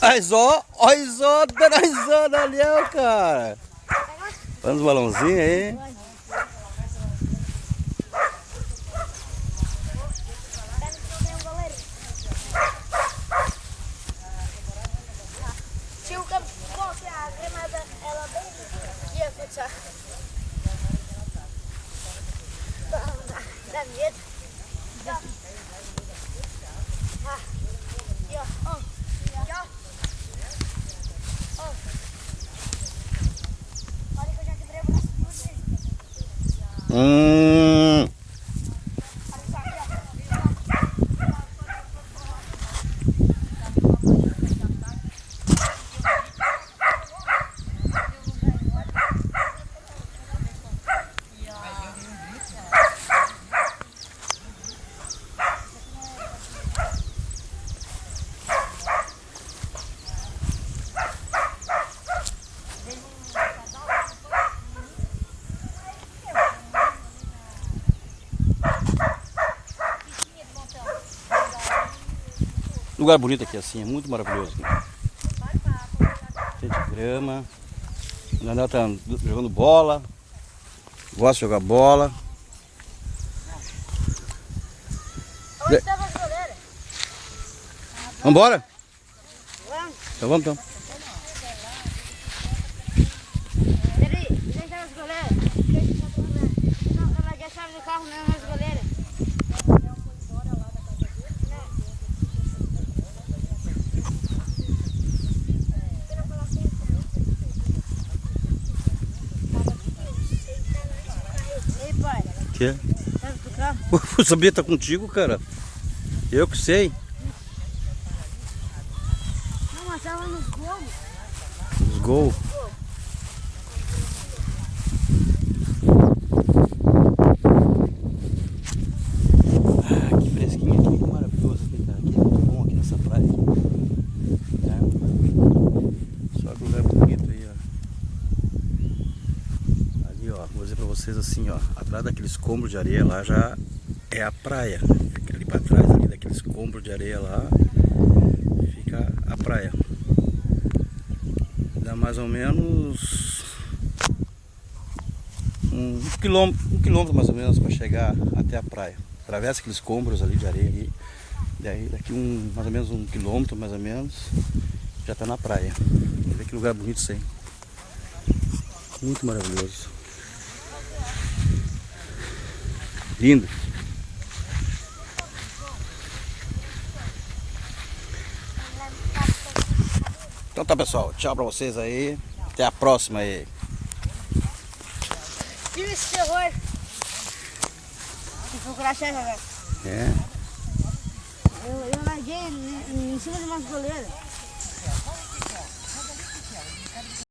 Olha só, Daniel, cara. Faz uns balãozinhos aí. Tinha um campo de futebol que a gramada ela bem ia futsal. Dá medo. Olha que eu já quebrei o braço duas vezes. Lugar bonito aqui assim, é muito maravilhoso. Cheio de grama. O Daniel tá jogando bola. Gosta de jogar bola. Onde estava as goleiras? Vambora? Vamos. Então vamos então. Peraí, onde estava as goleiras? Não, eu larguei a chave do carro mesmo, as goleiras. Ei, pai, Que? chave do carro? Eu sabia estar contigo, cara. Eu que sei. Não, mas estava nos gols. Os gols. Ah, que fresquinho aqui, que maravilhoso aqui, cara. Aqui é muito bom aqui nessa praia. Né? Só que lugar bonito aí, ó. Ali, ó, vou dizer pra vocês assim, ó. Atrás daqueles escombros de areia lá já é a praia. Fica ali pra trás ali daqueles escombros de areia lá. Fica a praia. Dá mais ou menos um quilômetro mais ou menos para chegar até a praia. Atravessa aqueles escombros ali de areia ali. Daí daqui mais ou menos um quilômetro mais ou menos já está na praia. Olha que lugar bonito isso aí. Muito maravilhoso. Lindo. Então tá, pessoal, tchau pra vocês aí. Até a próxima aí. Tira esse terror. Se procurar a chave, velho. É. Eu larguei em cima de umas goleiras.